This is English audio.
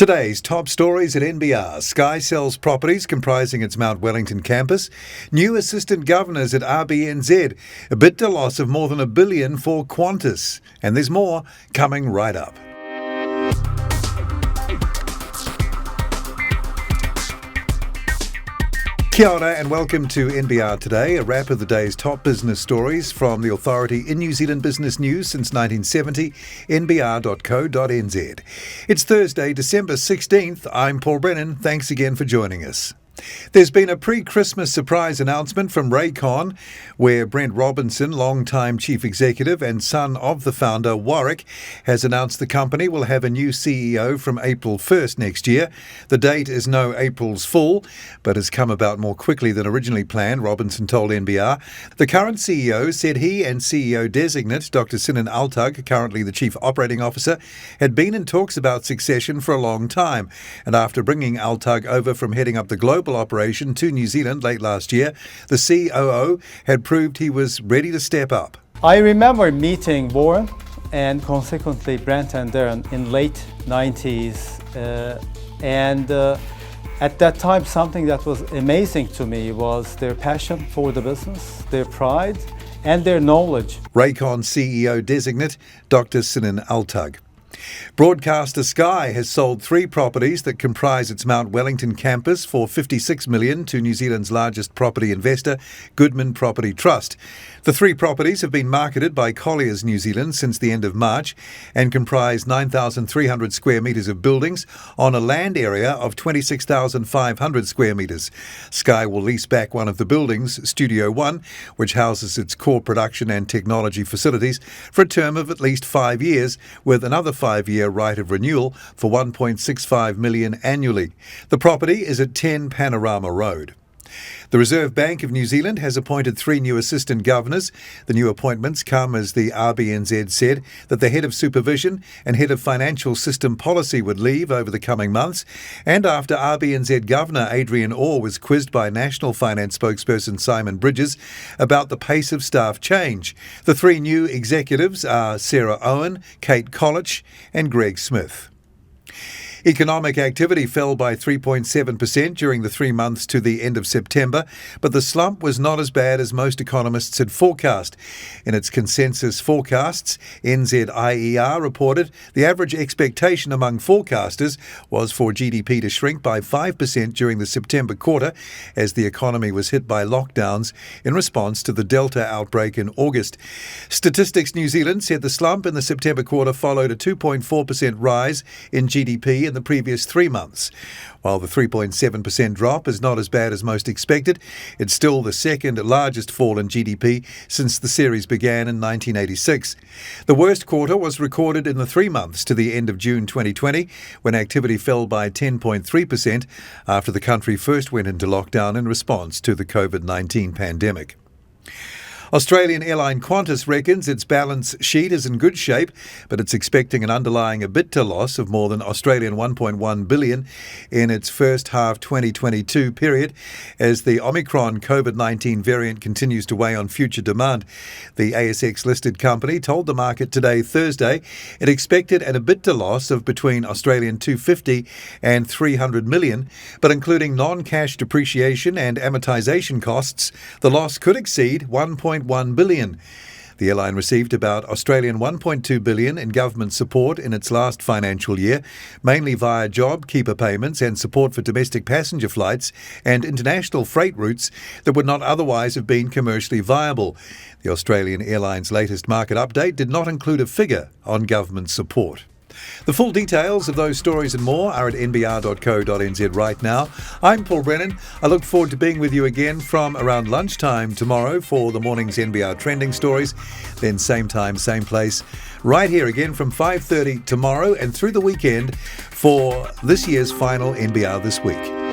Today's top stories at NBR. Sky sells properties comprising its Mount Wellington campus. New assistant governors at RBNZ. EBITDA loss of more than $1 billion for Qantas. And there's more coming right up. Kia ora and welcome to NBR Today, a wrap of the day's top business stories from the authority in New Zealand business news since 1970, nbr.co.nz. It's Thursday, December 16th. I'm Paul Brennan. Thanks again for joining us. There's been a pre-Christmas surprise announcement from Raycon, where Brent Robinson, long-time chief executive and son of the founder, Warwick, has announced the company will have a new CEO from April 1st next year. The date is no April's Fool, but has come about more quickly than originally planned, Robinson told NBR. The current CEO said he and CEO designate, Dr. Sinan Altug, currently the chief operating officer, had been in talks about succession for a long time. And after bringing Altug over from heading up the global operation to New Zealand late last year, the COO had proved he was ready to step up. I remember meeting Warren and consequently Brent and Darren in late 90s and at that time something that was amazing to me was their passion for the business, their pride and their knowledge. Raycon CEO designate Dr. Sinan Altug. Broadcaster Sky has sold 3 properties that comprise its Mount Wellington campus for $56 million to New Zealand's largest property investor, Goodman Property Trust. The 3 properties have been marketed by Colliers New Zealand since the end of March and comprise 9,300 square metres of buildings on a land area of 26,500 square metres. Sky will lease back one of the buildings, Studio One, which houses its core production and technology facilities, for a term of at least 5 years, with another 5-year right of renewal for $1.65 million annually. The property is at 10 Panorama Road. The Reserve Bank of New Zealand has appointed 3 new assistant governors. The new appointments come as the RBNZ said that the head of supervision and head of financial system policy would leave over the coming months, and after RBNZ Governor Adrian Orr was quizzed by National Finance spokesperson Simon Bridges about the pace of staff change. The 3 new executives are Sarah Owen, Kate College and Greg Smith. Economic activity fell by 3.7% during the 3 months to the end of September, but the slump was not as bad as most economists had forecast. In its consensus forecasts, NZIER reported the average expectation among forecasters was for GDP to shrink by 5% during the September quarter as the economy was hit by lockdowns in response to the Delta outbreak in August. Statistics New Zealand said the slump in the September quarter followed a 2.4% rise in GDP in the previous 3 months. While the 3.7% drop is not as bad as most expected, it's still the second largest fall in GDP since the series began in 1986. The worst quarter was recorded in the 3 months to the end of June 2020, when activity fell by 10.3% after the country first went into lockdown in response to the COVID-19 pandemic. Australian airline Qantas reckons its balance sheet is in good shape, but it's expecting an underlying EBITDA loss of more than Australian $1.1 billion in its first half 2022 period as the Omicron COVID-19 variant continues to weigh on future demand. The ASX-listed company told the market today, Thursday, it expected an EBITDA loss of between Australian $250 and $300 million, but including non-cash depreciation and amortisation costs, the loss could exceed $1.1 billion. The airline received about Australian $1.2 billion in government support in its last financial year, mainly via JobKeeper payments and support for domestic passenger flights and international freight routes that would not otherwise have been commercially viable. The Australian airline's latest market update did not include a figure on government support. The full details of those stories and more are at nbr.co.nz right now. I'm Paul Brennan. I look forward to being with you again from around lunchtime tomorrow for the morning's NBR trending stories. Then same time, same place, right here again from 5:30 tomorrow and through the weekend for this year's final NBR This Week.